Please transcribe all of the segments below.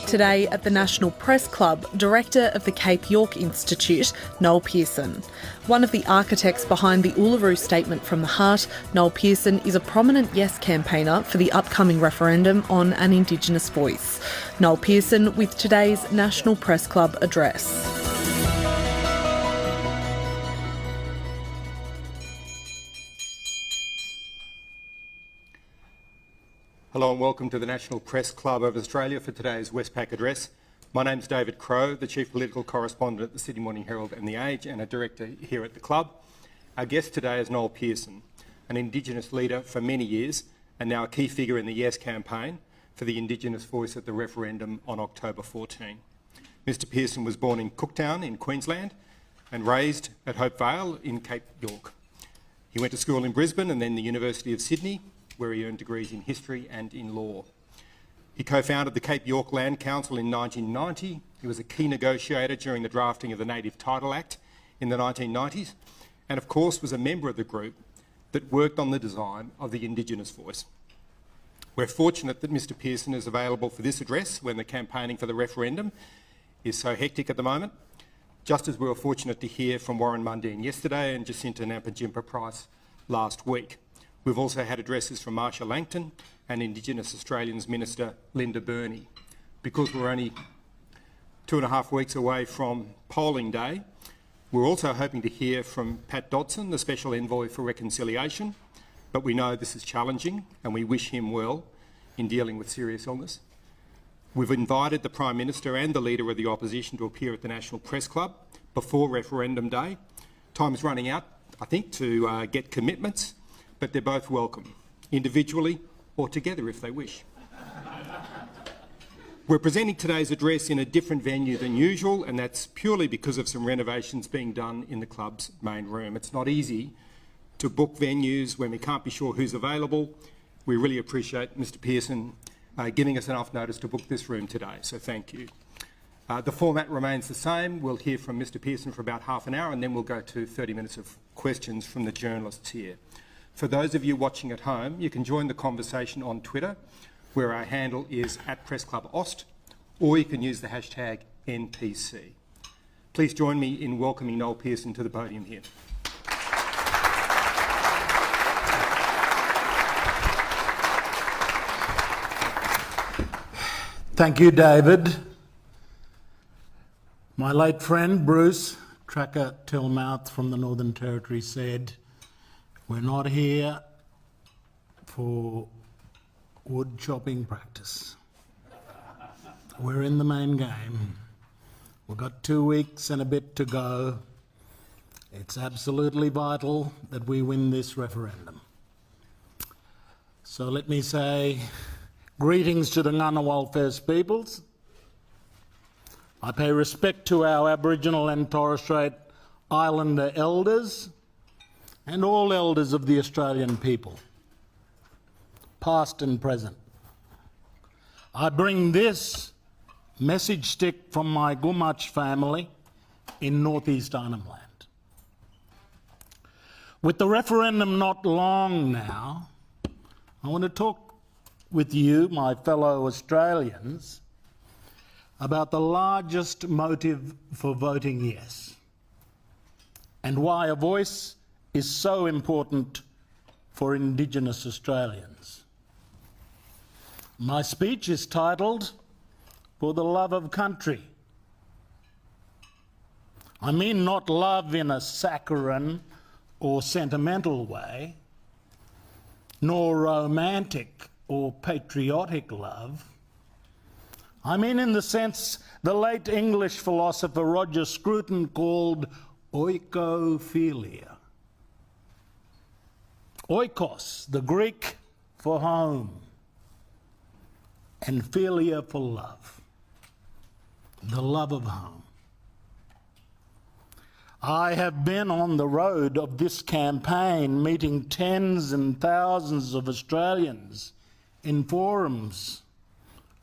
Today at the National Press Club, Director of the Cape York Institute, Noel Pearson. One of the architects behind the Uluru Statement from the Heart, Noel Pearson is a prominent Yes campaigner for the upcoming referendum on an Indigenous voice. Noel Pearson with today's National Press Club address. Hello and welcome to the National Press Club of Australia for today's Westpac address. My name's David Crowe, the Chief Political Correspondent at the Sydney Morning Herald and The Age and a Director here at the club. Our guest today is Noel Pearson, an Indigenous leader for many years and now a key figure in the Yes campaign for the Indigenous voice at the referendum on October 14. Mr Pearson was born in Cooktown in Queensland and raised at Hope Vale in Cape York. He went to school in Brisbane and then the University of Sydney, where he earned degrees in history and in law. He co-founded the Cape York Land Council in 1990. He was a key negotiator during the drafting of the Native Title Act in the 1990s, and of course was a member of the group that worked on the design of the Indigenous voice. We're fortunate that Mr Pearson is available for this address when the campaigning for the referendum is so hectic at the moment, just as we were fortunate to hear from Warren Mundine yesterday and Jacinta Nampijinpa Price last week. We've also had addresses from Marsha Langton and Indigenous Australians Minister Linda Burney. Because we're only 2.5 weeks away from polling day, we're also hoping to hear from Pat Dodson, the Special Envoy for Reconciliation, but we know this is challenging and we wish him well in dealing with serious illness. We've invited the Prime Minister and the Leader of the Opposition to appear at the National Press Club before referendum day. Time's running out, I think, to get commitments, but they're both welcome, individually or together if they wish. We're presenting today's address in a different venue than usual, and that's purely because of some renovations being done in the club's main room. It's not easy to book venues when we can't be sure who's available. We really appreciate Mr Pearson giving us enough notice to book this room today, so thank you. The format remains the same. We'll hear from Mr Pearson for about half an hour and then we'll go to 30 minutes of questions from the journalists here. For those of you watching at home, you can join the conversation on Twitter, where our handle is @PressClubAust, or you can use the hashtag NPC. Please join me in welcoming Noel Pearson to the podium here. Thank you, David. My late friend Bruce Tracker Tillmouth from the Northern Territory said, "We're not here for wood chopping practice. We're in the main game. We've got 2 weeks and a bit to go. It's absolutely vital that we win this referendum." So let me say greetings to the Ngunnawal First Peoples. I pay respect to our Aboriginal and Torres Strait Islander elders and all elders of the Australian people, past and present. I bring this message stick from my Gumatj family in northeast Arnhem Land. With the referendum not long now, I want to talk with you, my fellow Australians, about the largest motive for voting yes and why a voice is so important for Indigenous Australians. My speech is titled, "For the Love of Country." I mean not love in a saccharine or sentimental way, nor romantic or patriotic love. I mean in the sense the late English philosopher Roger Scruton called oikophilia. Oikos, the Greek for home, and philia for love, the love of home. I have been on the road of this campaign, meeting tens and thousands of Australians in forums,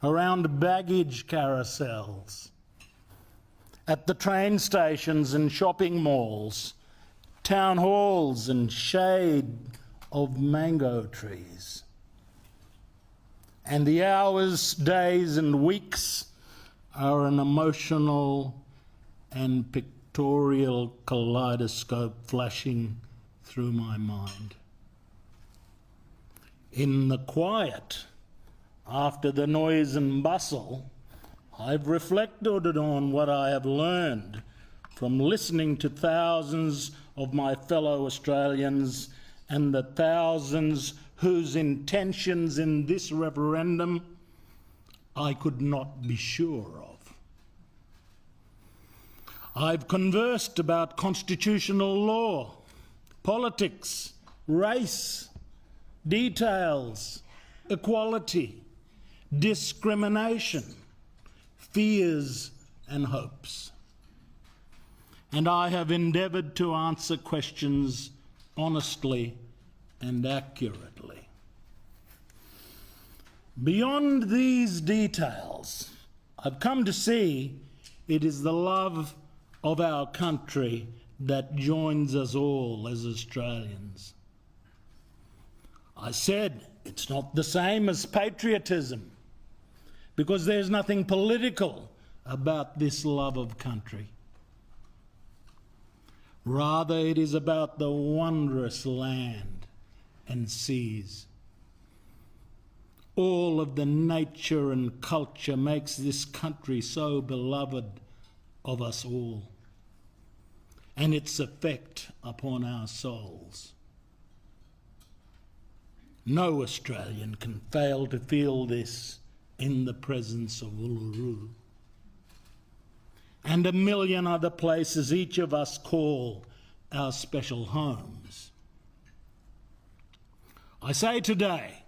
around baggage carousels, at the train stations and shopping malls, town halls and shade of mango trees. And the hours, days and weeks are an emotional and pictorial kaleidoscope flashing through my mind. In the quiet, after the noise and bustle, I've reflected on what I have learned from listening to thousands of my fellow Australians and the thousands whose intentions in this referendum I could not be sure of. I've conversed about constitutional law, politics, race, details, equality, discrimination, fears and hopes. And I have endeavoured to answer questions honestly and accurately. Beyond these details, I've come to see it is the love of our country that joins us all as Australians. I said it's not the same as patriotism, because there's nothing political about this love of country. Rather, it is about the wondrous land and seas. All of the nature and culture makes this country so beloved of us all, and its effect upon our souls. No Australian can fail to feel this in the presence of Uluru and a million other places each of us call our special homes. I say today,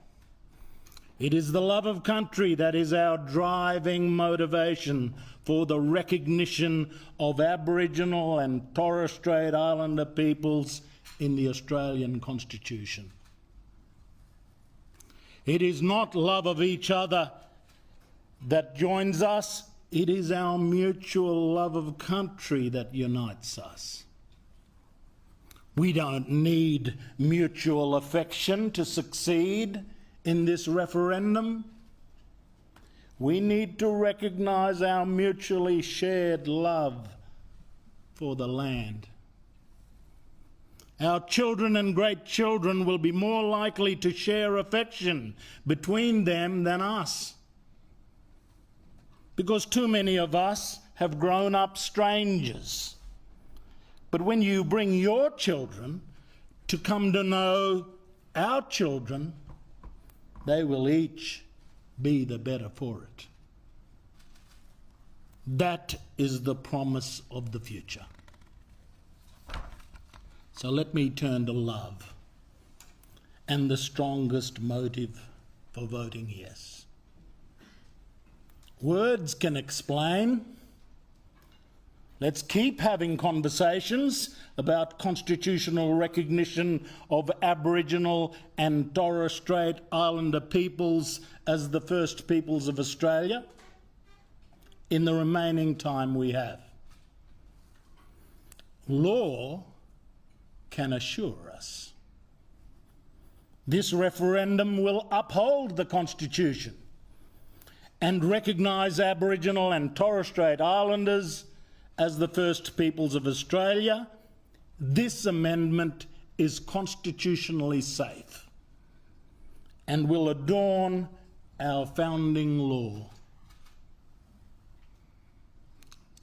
it is the love of country that is our driving motivation for the recognition of Aboriginal and Torres Strait Islander peoples in the Australian Constitution. It is not love of each other that joins us, it is our mutual love of country that unites us. We don't need mutual affection to succeed in this referendum. We need to recognise our mutually shared love for the land. Our children and great children will be more likely to share affection between them than us, because too many of us have grown up strangers. But when you bring your children to come to know our children, they will each be the better for it. That is the promise of the future. So let me turn to love and the strongest motive for voting yes. Words can explain. Let's keep having conversations about constitutional recognition of Aboriginal and Torres Strait Islander peoples as the first peoples of Australia in the remaining time we have. Law can assure us. This referendum will uphold the Constitution and recognise Aboriginal and Torres Strait Islanders as the first peoples of Australia. This amendment is constitutionally safe and will adorn our founding law.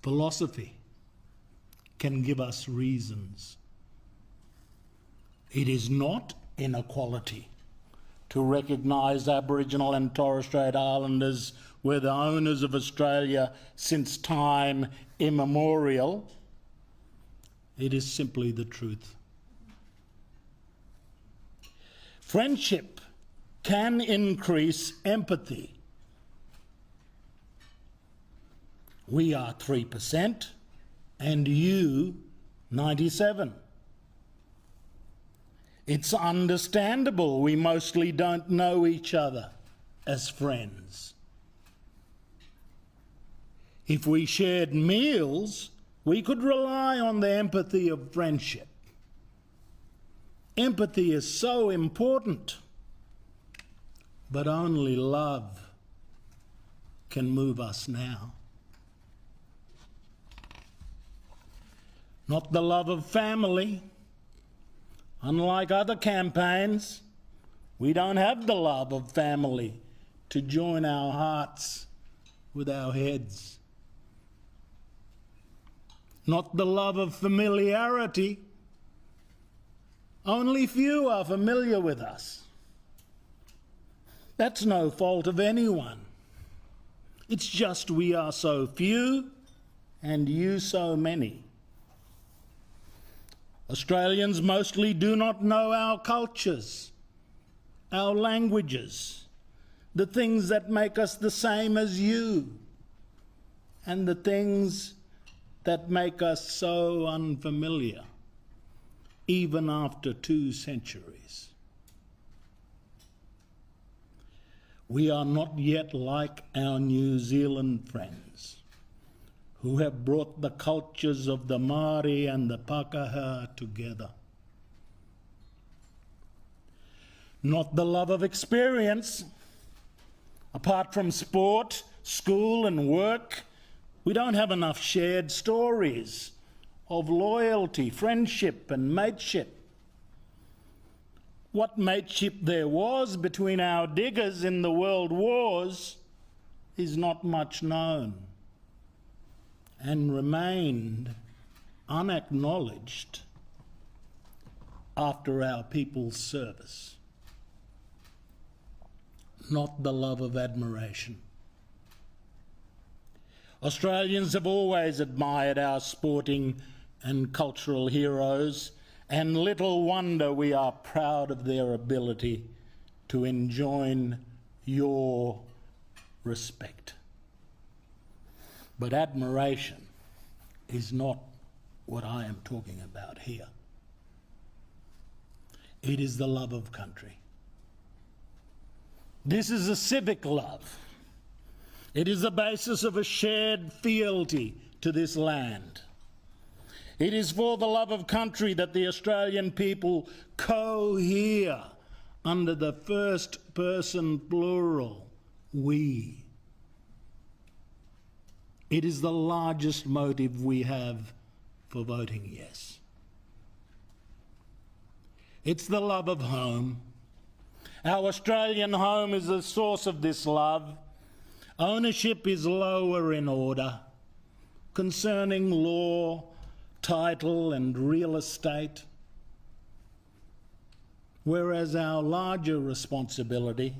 Philosophy can give us reasons. It is not inequality to recognise Aboriginal and Torres Strait Islanders were the owners of Australia since time immemorial. It is simply the truth. Friendship can increase empathy. We are 3% and you 97%. It's understandable we mostly don't know each other as friends. If we shared meals, we could rely on the empathy of friendship. Empathy is so important, but only love can move us now. not the love of family. Unlike other campaigns, we don't have the love of family to join our hearts with our heads. Not the love of familiarity. Only few are familiar with us. That's no fault of anyone. It's just we are so few and you so many. Australians mostly do not know our cultures, our languages, the things that make us the same as you, and the things that make us so unfamiliar, even after 2 centuries. We are not yet like our New Zealand friends, who have brought the cultures of the Māori and the Pākehā together. Not the love of experience. Apart from sport, school and work, we don't have enough shared stories of loyalty, friendship and mateship. What mateship there was between our diggers in the world wars is not much known and remained unacknowledged after our people's service. Not the love of admiration. Australians have always admired our sporting and cultural heroes, and little wonder we are proud of their ability to enjoin your respect. But admiration is not what I am talking about here. It is the love of country. This is a civic love. It is the basis of a shared fealty to this land. It is for the love of country that the Australian people cohere under the first person plural, we. It is the largest motive we have for voting yes. It's the love of home. Our Australian home is the source of this love. Ownership is lower in order concerning law, title and real estate, whereas our larger responsibility,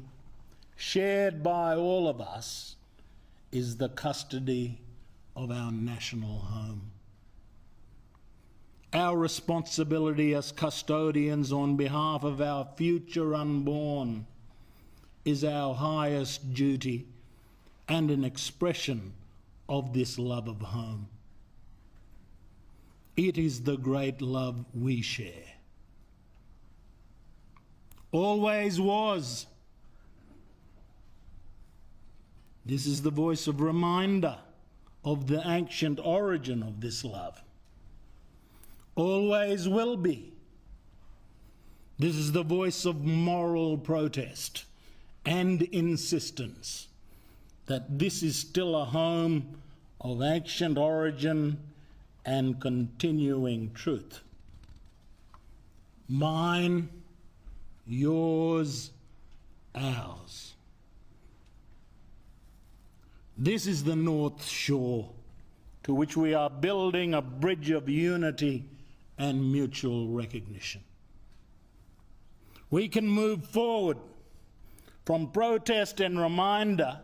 shared by all of us, is the custody of our national home. Our responsibility as custodians on behalf of our future unborn is our highest duty and an expression of this love of home. It is the great love we share. Always was. This is the voice of reminder of the ancient origin of this love. Always will be. This is the voice of moral protest and insistence that this is still a home of ancient origin and continuing truth. Mine, yours, ours. This is the North Shore to which we are building a bridge of unity and mutual recognition. We can move forward from protest and reminder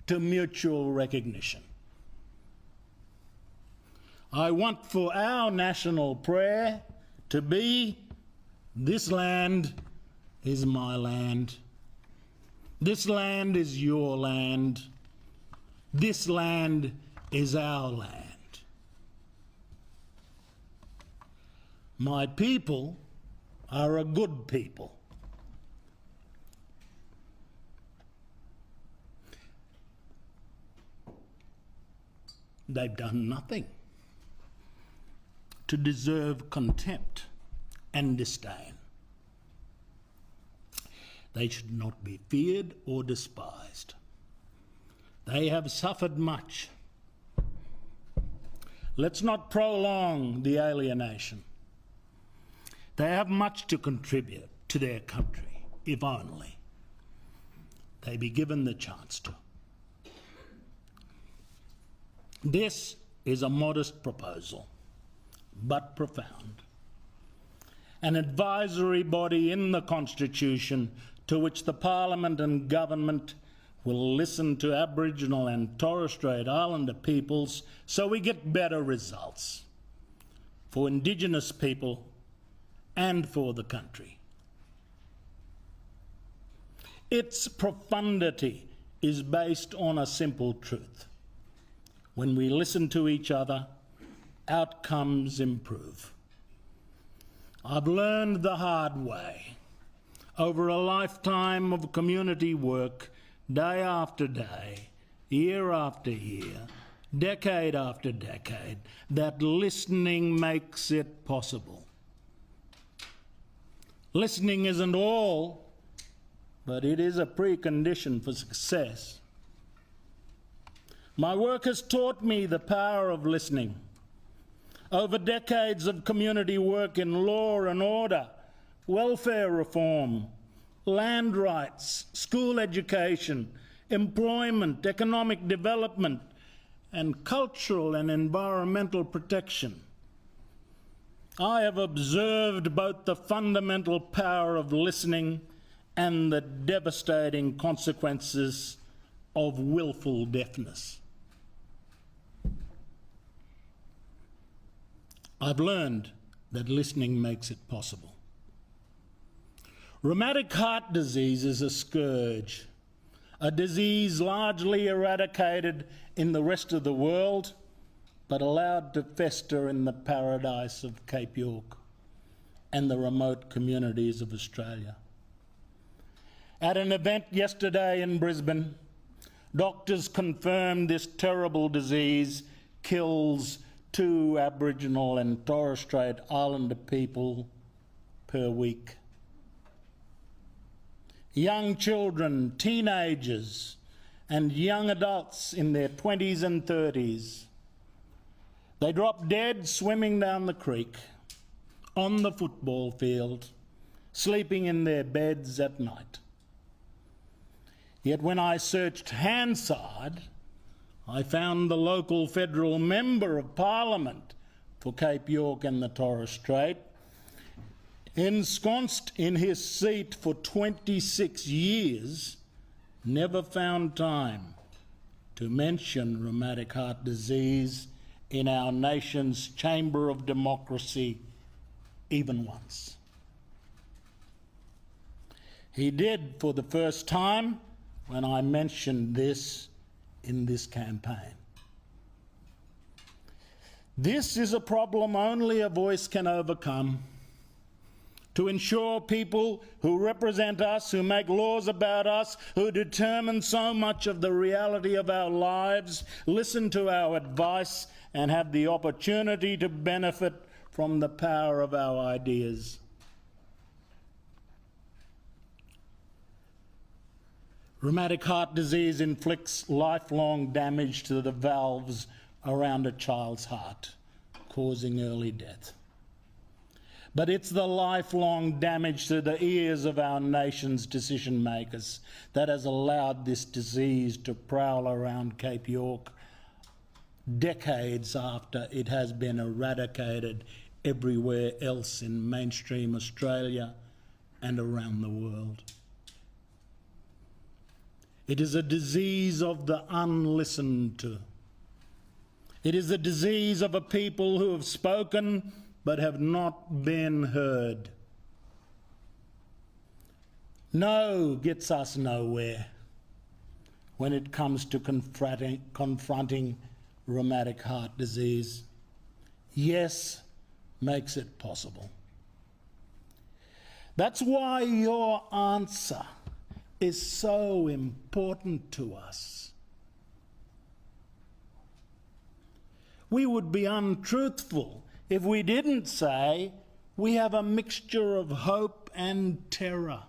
to mutual recognition. I want for our national prayer to be, this land is my land. This land is your land. This land is our land. My people are a good people. They've done nothing to deserve contempt and disdain. They should not be feared or despised. They have suffered much. Let's not prolong the alienation. They have much to contribute to their country, if only they be given the chance to. This is a modest proposal, but profound. An advisory body in the Constitution to which the Parliament and Government will listen to Aboriginal and Torres Strait Islander peoples so we get better results for Indigenous people and for the country. Its profundity is based on a simple truth. When we listen to each other, outcomes improve. I've learned the hard way over a lifetime of community work, day after day, year after year, decade after decade, that listening makes it possible. Listening isn't all, but it is a precondition for success. My work has taught me the power of listening. Over decades of community work in law and order, welfare reform, land rights, school education, employment, economic development, and cultural and environmental protection, I have observed both the fundamental power of listening and the devastating consequences of willful deafness. I've learned that listening makes it possible. Rheumatic heart disease is a scourge, a disease largely eradicated in the rest of the world, but allowed to fester in the paradise of Cape York and the remote communities of Australia. At an event yesterday in Brisbane, doctors confirmed this terrible disease kills 2 Aboriginal and Torres Strait Islander people per week. Young children, teenagers, and young adults in their 20s and 30s, they drop dead swimming down the creek, on the football field, sleeping in their beds at night. Yet when I searched Hansard, I found the local federal member of Parliament for Cape York and the Torres Strait, ensconced in his seat for 26 years, never found time to mention rheumatic heart disease in our nation's chamber of democracy even once. He did for the first time when I mentioned this in this campaign. This is a problem only a voice can overcome. To ensure people who represent us, who make laws about us, who determine so much of the reality of our lives, listen to our advice and have the opportunity to benefit from the power of our ideas. Rheumatic heart disease inflicts lifelong damage to the valves around a child's heart, causing early death. But it's the lifelong damage to the ears of our nation's decision makers that has allowed this disease to prowl around Cape York decades after it has been eradicated everywhere else in mainstream Australia and around the world. It is a disease of the unlistened to. It is a disease of a people who have spoken but have not been heard. No gets us nowhere when it comes to confronting rheumatic heart disease. Yes makes it possible. That's why your answer is so important to us. We would be untruthful if we didn't say we have a mixture of hope and terror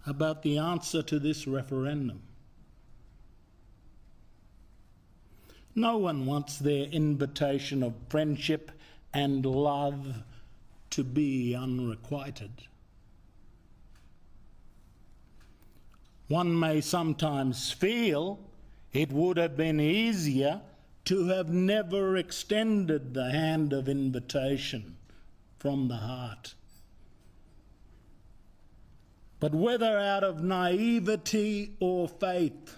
about the answer to this referendum. No one wants their invitation of friendship and love to be unrequited. One may sometimes feel it would have been easier to have never extended the hand of invitation from the heart. But whether out of naivety or faith,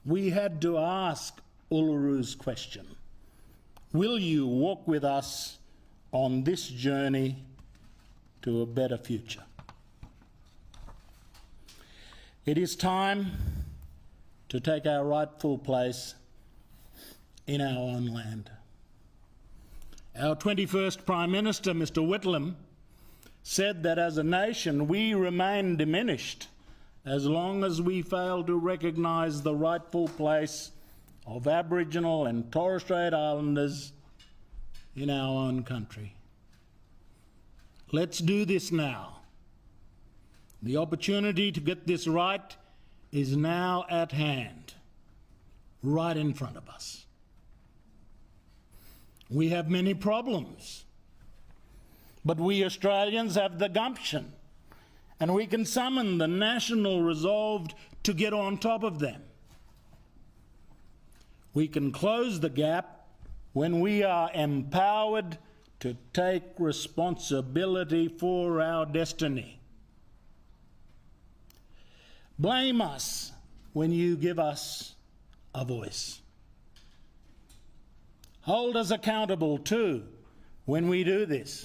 we had to ask Ulleru's question: will you walk with us on this journey to a better future? It is time to take our rightful place in our own land. Our 21st Prime Minister, Mr. Whitlam, said that as a nation we remain diminished as long as we fail to recognise the rightful place of Aboriginal and Torres Strait Islanders in our own country. Let's do this now. The opportunity to get this right is now at hand, right in front of us. We have many problems, but we Australians have the gumption, and we can summon the national resolve to get on top of them. We can close the gap when we are empowered to take responsibility for our destiny. Blame us when you give us a voice. Hold us accountable too when we do this.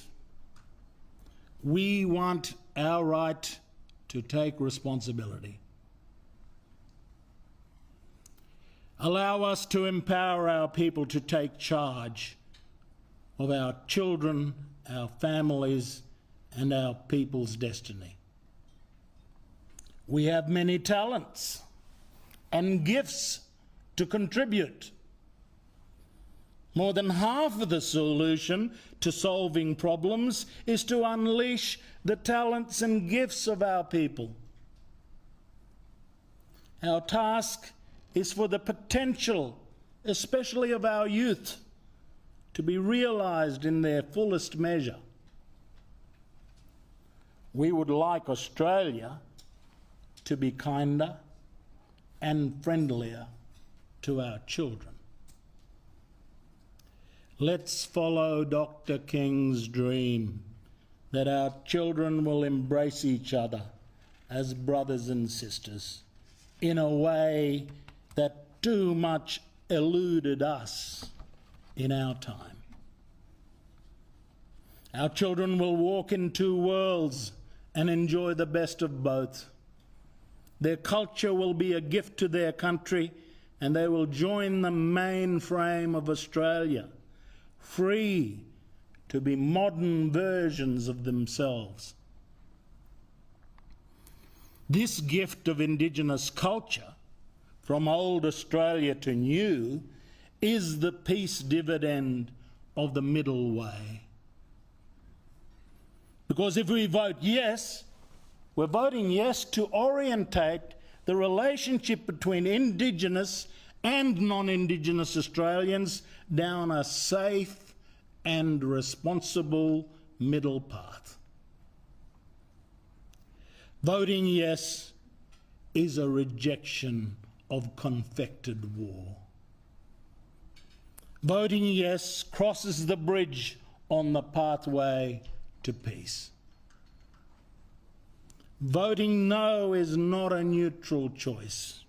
We want our right to take responsibility. Allow us to empower our people to take charge of our children, our families, and our people's destiny. We have many talents and gifts to contribute. More than half of the solution to solving problems is to unleash the talents and gifts of our people. Our task is for the potential, especially of our youth, to be realised in their fullest measure. We would like Australia to be kinder and friendlier to our children. Let's follow Dr. King's dream that our children will embrace each other as brothers and sisters in a way that too much eluded us in our time. Our children will walk in two worlds and enjoy the best of both. Their culture will be a gift to their country, and they will join the mainframe of Australia, free to be modern versions of themselves. This gift of Indigenous culture, from old Australia to new, is the peace dividend of the middle way. Because if we vote yes, we're voting yes to orientate the relationship between Indigenous and non-Indigenous Australians down a safe and responsible middle path. Voting yes is a rejection of confected war. Voting yes crosses the bridge on the pathway to peace. Voting no is not a neutral choice.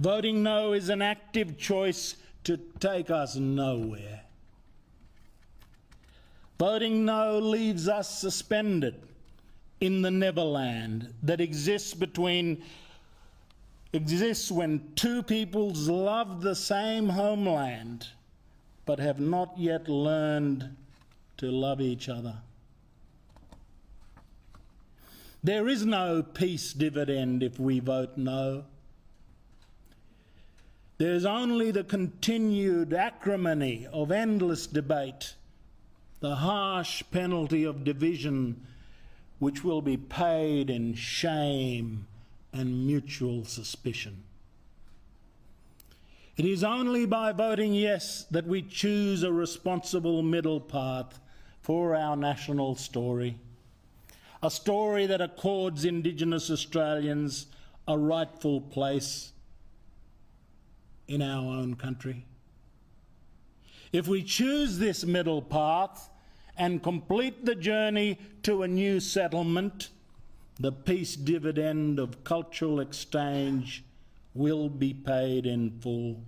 Voting no is an active choice to take us nowhere. Voting no leaves us suspended in the neverland that exists when two peoples love the same homeland but have not yet learned to love each other. There is no peace dividend if we vote no. There is only the continued acrimony of endless debate, the harsh penalty of division, which will be paid in shame and mutual suspicion. It is only by voting yes that we choose a responsible middle path for our national story, a story that accords Indigenous Australians a rightful place in our own country. If we choose this middle path and complete the journey to a new settlement, the peace dividend of cultural exchange will be paid in full.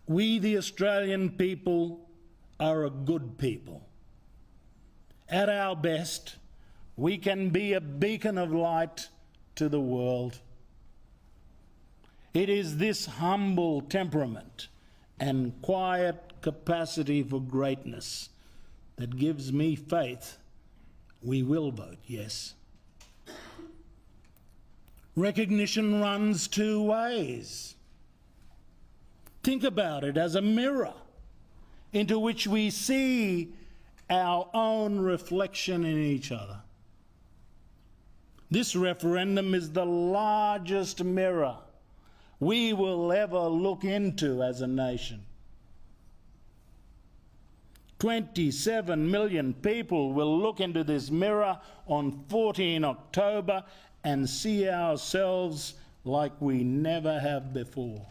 We, the Australian people, are a good people. At our best, we can be a beacon of light to the world. It is this humble temperament and quiet capacity for greatness that gives me faith we will vote yes. Recognition runs two ways. Think about it as a mirror into which we see our own reflection in each other. This referendum is the largest mirror we will ever look into as a nation. 27 million people will look into this mirror on 14 October and see ourselves like we never have before.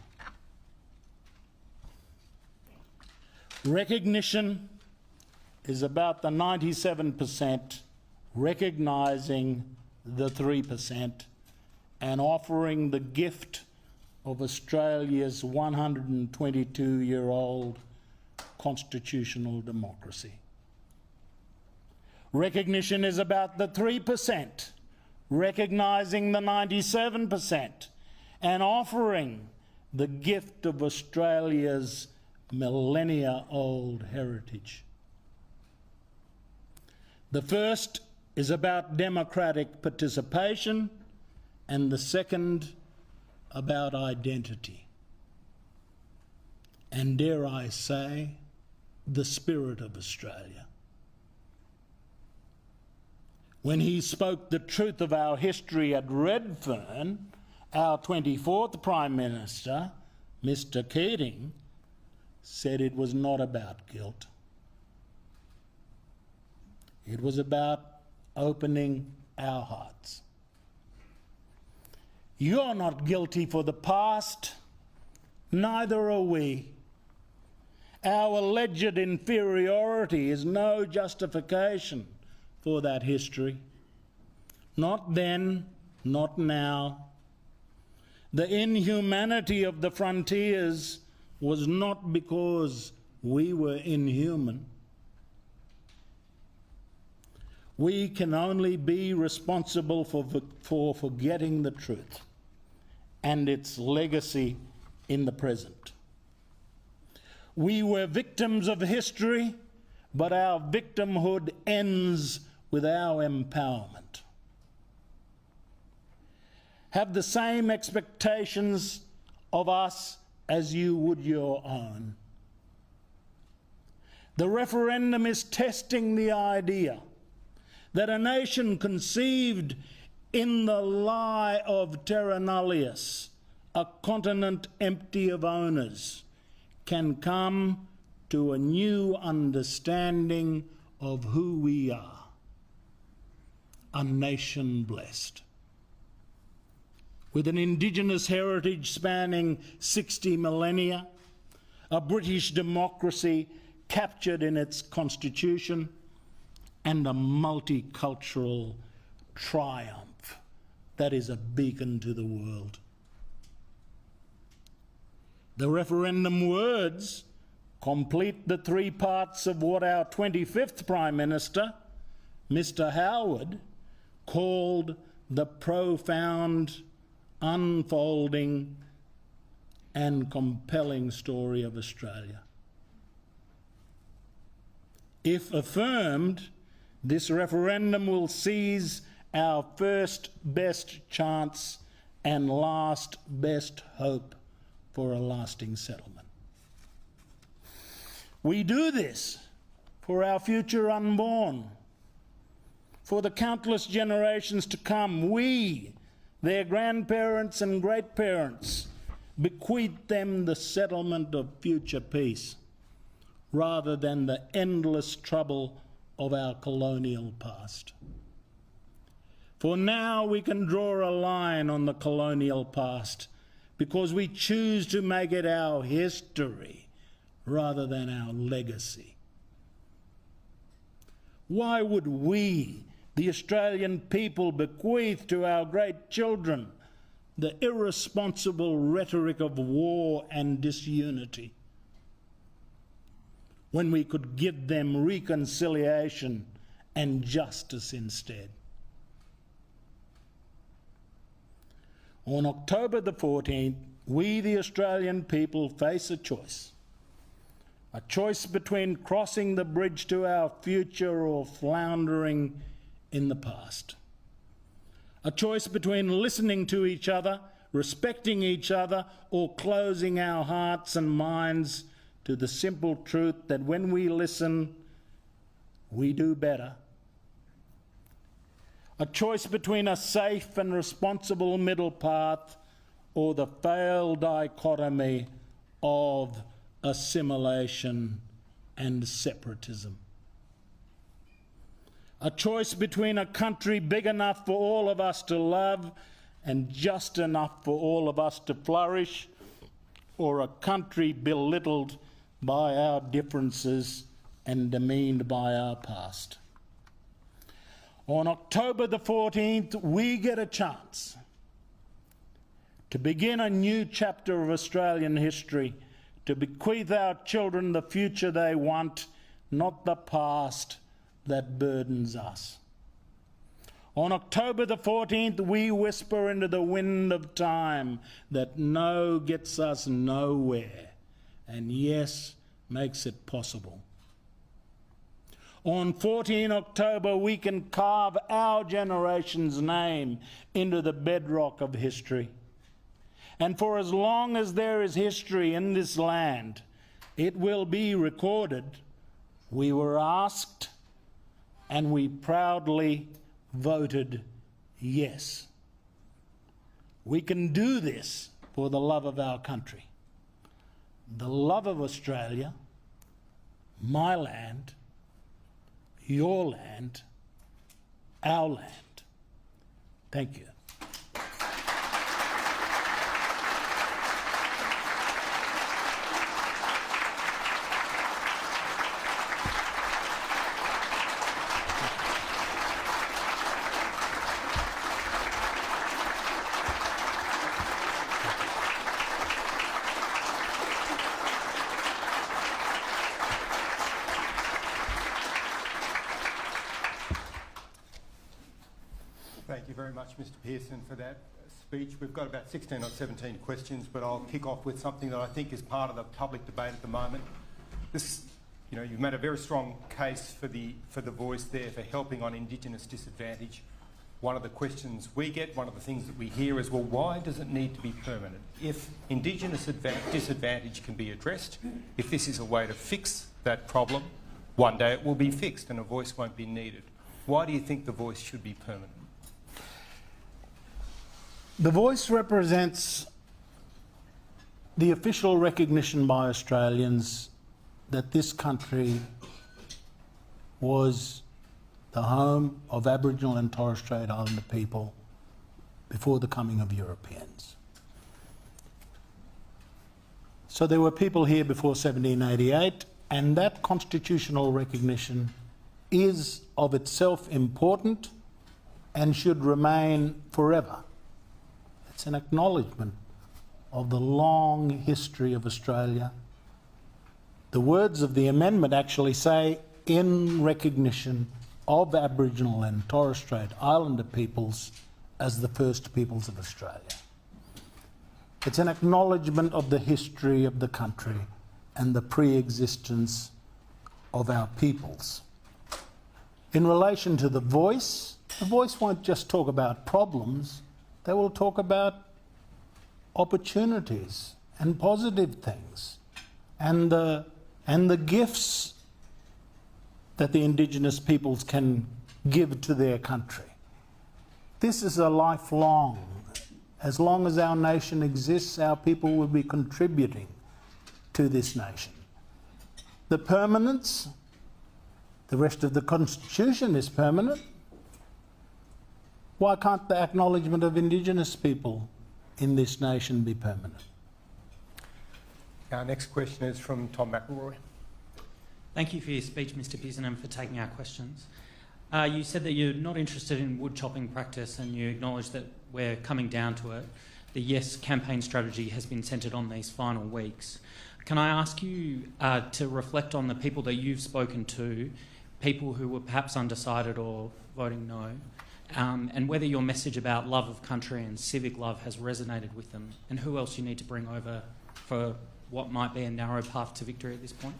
Recognition is about the 97% recognising the 3% and offering the gift of Australia's 122-year-old constitutional democracy. Recognition is about the 3%, recognising the 97% and offering the gift of Australia's millennia-old heritage. The first is about democratic participation and the second about identity. And dare I say, the spirit of Australia. When he spoke the truth of our history at Redfern, our 24th Prime Minister, Mr. Keating, said it was not about guilt. It was about opening our hearts. You're not guilty for the past, neither are we. Our alleged inferiority is no justification for that history. Not then, not now. The inhumanity of the frontiers was not because we were inhuman. We can only be responsible for forgetting the truth and its legacy in the present. We were victims of history, but our victimhood ends with our empowerment. Have the same expectations of us as you would your own. The referendum is testing the idea that a nation conceived in the lie of terra nullius, a continent empty of owners, can come to a new understanding of who we are, a nation blessed. With an Indigenous heritage spanning 60 millennia, a British democracy captured in its constitution, and a multicultural triumph that is a beacon to the world. The referendum words complete the three parts of what our 25th Prime Minister, Mr. Howard, called the profound, unfolding and compelling story of Australia. If affirmed, this referendum will seize our first best chance and last best hope for a lasting settlement. We do this for our future unborn, for the countless generations to come. We, their grandparents and great-parents, bequeath them the settlement of future peace, rather than the endless trouble of our colonial past. For now we can draw a line on the colonial past because we choose to make it our history rather than our legacy. Why would we, the Australian people, bequeath to our great children the irresponsible rhetoric of war and disunity, when we could give them reconciliation and justice instead? On October the 14th, we, the Australian people, face a choice between crossing the bridge to our future or floundering in the past. A choice between listening to each other, respecting each other, or closing our hearts and minds to the simple truth that when we listen, we do better. A choice between a safe and responsible middle path or the failed dichotomy of assimilation and separatism. A choice between a country big enough for all of us to love and just enough for all of us to flourish, or a country belittled by our differences and demeaned by our past. On October the 14th, we get a chance to begin a new chapter of Australian history, to bequeath our children the future they want, not the past that burdens us. On October the 14th, we whisper into the wind of time that no gets us nowhere, and yes makes it possible. On 14 October, we can carve our generation's name into the bedrock of history. And for as long as there is history in this land, it will be recorded. We were asked, and we proudly voted yes. We can do this for the love of our country, the love of Australia, my land, your land, our land. Thank you. Thank you very much, Mr. Pearson, for that speech. We've got about 16 or 17 questions, but I'll kick off with something that I think is part of the public debate at the moment. You've made a very strong case for the voice there for helping on Indigenous disadvantage. One of the questions we get, one of the things that we hear is, well, why does it need to be permanent? If Indigenous disadvantage can be addressed, if this is a way to fix that problem, one day it will be fixed and a voice won't be needed. Why do you think the voice should be permanent? The voice represents the official recognition by Australians that this country was the home of Aboriginal and Torres Strait Islander people before the coming of Europeans. So there were people here before 1788, and that constitutional recognition is of itself important and should remain forever. It's an acknowledgement of the long history of Australia. The words of the amendment actually say, in recognition of Aboriginal and Torres Strait Islander peoples as the first peoples of Australia. It's an acknowledgement of the history of the country and the pre-existence of our peoples. In relation to the voice won't just talk about problems, they will talk about opportunities and positive things and the gifts that the Indigenous peoples can give to their country. This is a lifelong As long as our nation exists, our people will be contributing to this nation. The permanence, the rest of the Constitution is permanent. Why can't the acknowledgement of Indigenous people in this nation be permanent? Our next question is from Tom McElroy. Thank you for your speech, Mr Pearson, and for taking our questions. You said that you're not interested in wood chopping practice, and you acknowledge that we're coming down to it. The Yes campaign strategy has been centred on these final weeks. Can I ask you to reflect on the people that you've spoken to, people who were perhaps undecided or voting no, and whether your message about love of country and civic love has resonated with them, and who else you need to bring over for what might be a narrow path to victory at this point?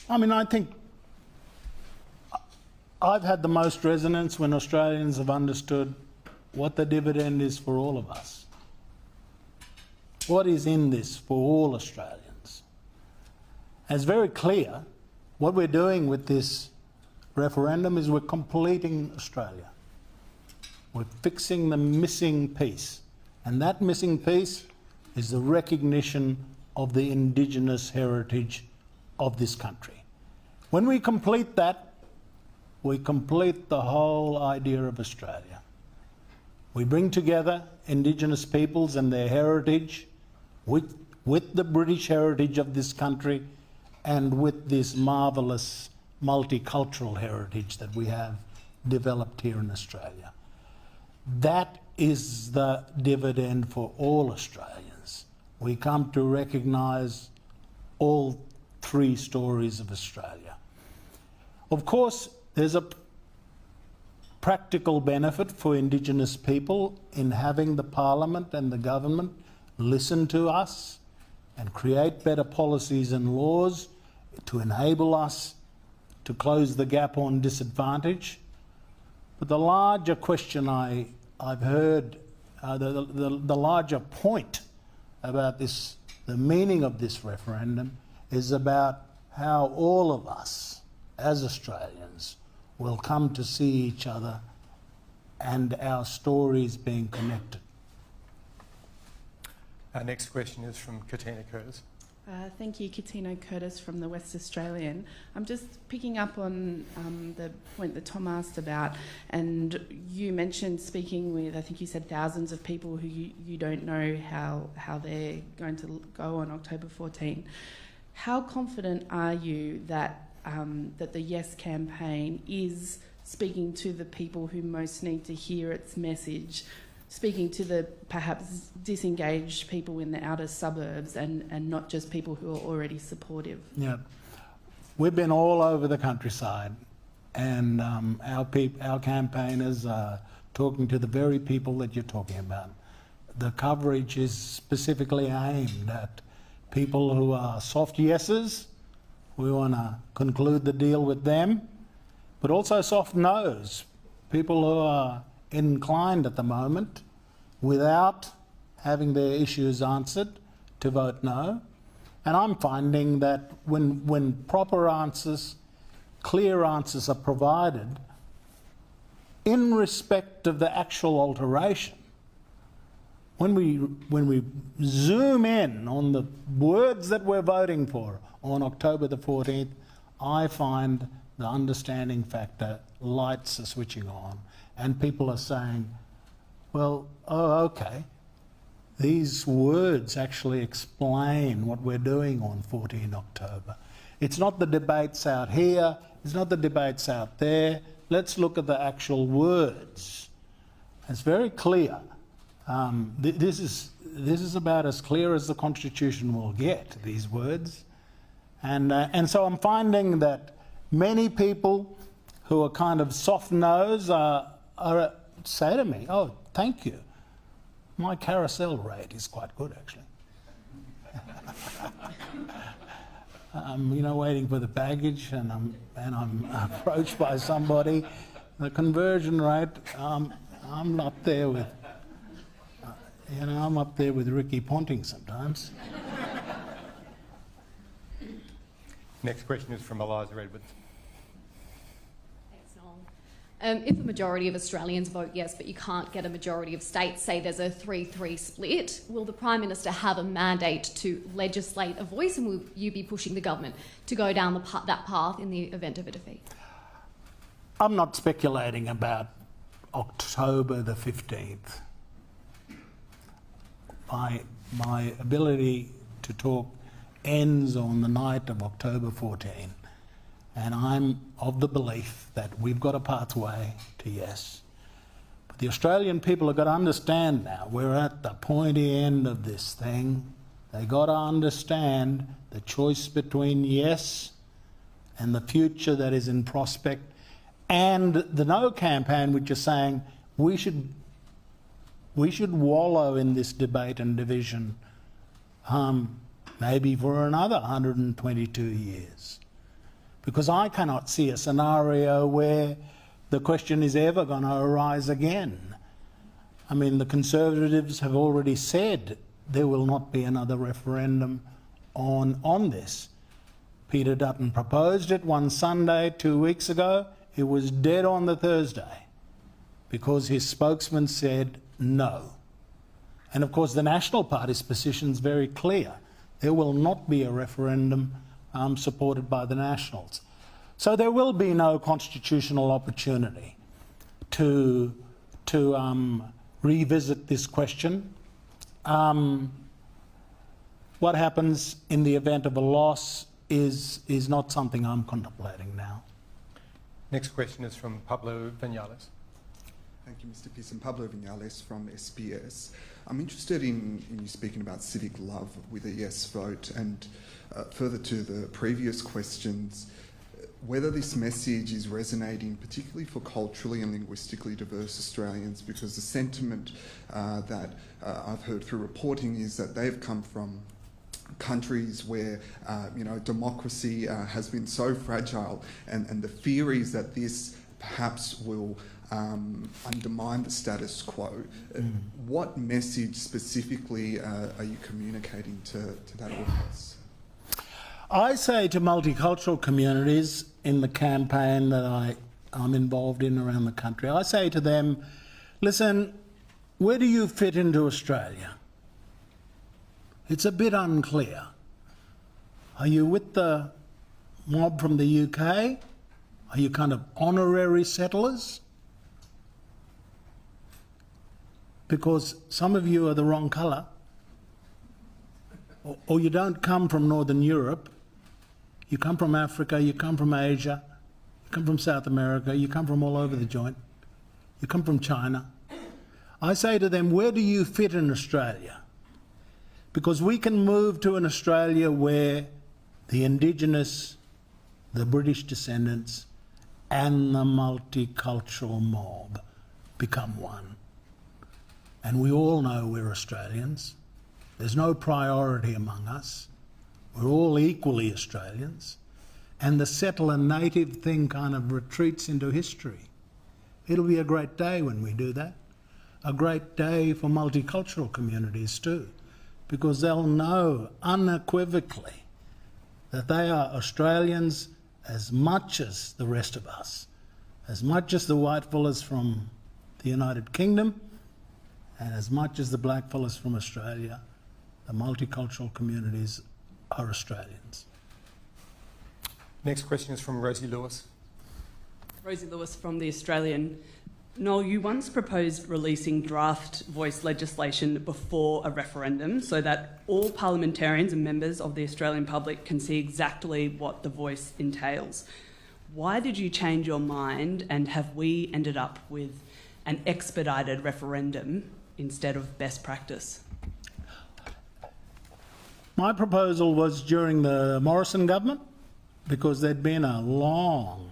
I mean, I think I've had the most resonance when Australians have understood what the dividend is for all of us. What is in this for all Australians? And it's very clear what we're doing with this referendum is we're completing Australia. We're fixing the missing piece. And that missing piece is the recognition of the Indigenous heritage of this country. When we complete that, we complete the whole idea of Australia. We bring together Indigenous peoples and their heritage with the British heritage of this country and with this marvellous multicultural heritage that we have developed here in Australia. That is the dividend for all Australians. We come to recognise all three stories of Australia. Of course, there's a practical benefit for Indigenous people in having the Parliament and the government listen to us and create better policies and laws to enable us to close the gap on disadvantage. But the larger question I've heard, the larger point about this, the meaning of this referendum, is about how all of us as Australians will come to see each other and our stories being connected. Our next question is from Katina Curtis. Thank you, Katina Curtis from the West Australian. I'm just picking up on the point that Tom asked about, and you mentioned speaking with, I think you said thousands of people who you don't know how they're going to go on October 14. How confident are you that that the Yes campaign is speaking to the people who most need to hear its message, speaking to the perhaps disengaged people in the outer suburbs and not just people who are already supportive? Yeah, we've been all over the countryside, and our campaigners are talking to the very people that you're talking about. The coverage is specifically aimed at people who are soft yeses. We want to conclude the deal with them, but also soft no's, people who are inclined at the moment, without having their issues answered, to vote no. And I'm finding that when proper answers, clear answers are provided in respect of the actual alteration, when we zoom in on the words that we're voting for on October the 14th, I find the understanding factor, lights are switching on, and people are saying, well, oh, okay, these words actually explain what we're doing on 14 October. It's not the debates out here, it's not the debates out there. Let's look at the actual words. It's very clear. This is about as clear as the Constitution will get, these words. And so I'm finding that many people who are kind of soft-nosed say to me, oh, thank you. My carousel rate is quite good, actually. Waiting for the baggage, and I'm approached by somebody. The conversion rate, I'm up there with, I'm up there with Ricky Ponting sometimes. Next question is from Eliza Edwards. Thanks, Noel. If a majority of Australians vote yes, but you can't get a majority of states, say there's a 3-3 split, will the Prime Minister have a mandate to legislate a voice, and will you be pushing the government to go down that path in the event of a defeat? I'm not speculating about October the 15th. My ability to talk ends on the night of October 14, and I'm of the belief that we've got a pathway to yes. But the Australian people have got to understand now, we're at the pointy end of this thing. They've got to understand the choice between yes and the future that is in prospect, and the no campaign, which is saying we should wallow in this debate and division maybe for another 122 years. Because I cannot see a scenario where the question is ever going to arise again. I mean, the Conservatives have already said there will not be another referendum on this. Peter Dutton proposed it one Sunday 2 weeks ago. It was dead on the Thursday because his spokesman said no. And of course the National Party's position is very clear. There will not be a referendum supported by the Nationals. So there will be no constitutional opportunity to revisit this question. What happens in the event of a loss is not something I'm contemplating now. Next question is from Pablo Vinales. Thank you, Mr. Pearson. Pablo Vinales from SBS. I'm interested in you speaking about civic love with a yes vote, and further to the previous questions, whether this message is resonating particularly for culturally and linguistically diverse Australians, because the sentiment that I've heard through reporting is that they've come from countries where democracy has been so fragile, and the fear is that this perhaps will undermine the status quo. What message specifically are you communicating to that audience? I say to multicultural communities in the campaign that I'm involved in around the country, I say to them, listen, where do you fit into Australia? It's a bit unclear. Are you with the mob from the UK? Are you kind of honorary settlers? Because some of you are the wrong colour. Or you don't come from Northern Europe. You come from Africa, you come from Asia, you come from South America, you come from all over the joint. You come from China. I say to them, where do you fit in Australia? Because we can move to an Australia where the Indigenous, the British descendants, and the multicultural mob become one. And we all know we're Australians. There's no priority among us. We're all equally Australians. And the settler native thing kind of retreats into history. It'll be a great day when we do that. A great day for multicultural communities too, because they'll know unequivocally that they are Australians as much as the rest of us, as much as the white fellas from the United Kingdom, and as much as the black fellas from Australia. The multicultural communities are Australians. Next question is from Rosie Lewis. Rosie Lewis from The Australian. Noel, you once proposed releasing draft voice legislation before a referendum so that all parliamentarians and members of the Australian public can see exactly what the voice entails. Why did you change your mind, and have we ended up with an expedited referendum instead of best practice? My proposal was during the Morrison government, because there'd been a long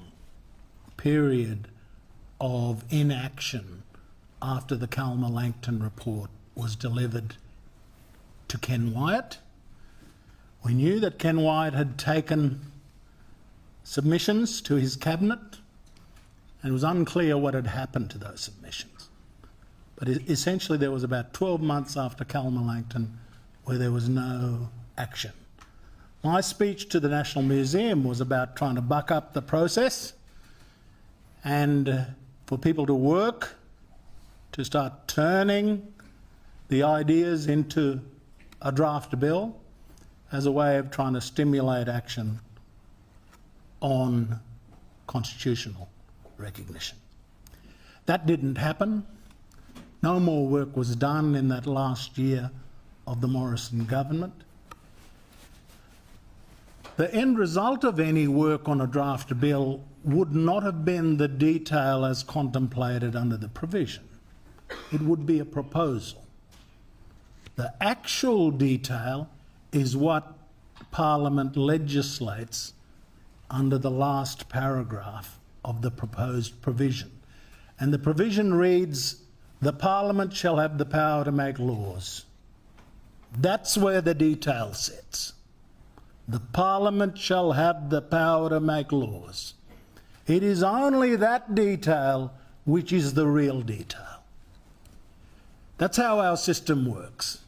period of inaction after the Calma-Langton report was delivered to Ken Wyatt. We knew that Ken Wyatt had taken submissions to his cabinet, and it was unclear what had happened to those submissions. But essentially there was about 12 months after Calma-Langton where there was no action. My speech to the National Museum was about trying to buck up the process, and for people to work, to start turning the ideas into a draft bill as a way of trying to stimulate action on constitutional recognition. That didn't happen. No more work was done in that last year of the Morrison government. The end result of any work on a draft bill would not have been the detail as contemplated under the provision. It would be a proposal. The actual detail is what Parliament legislates under the last paragraph of the proposed provision. And the provision reads, "The Parliament shall have the power to make laws." That's where the detail sits. The Parliament shall have the power to make laws. It is only that detail which is the real detail. That's how our system works.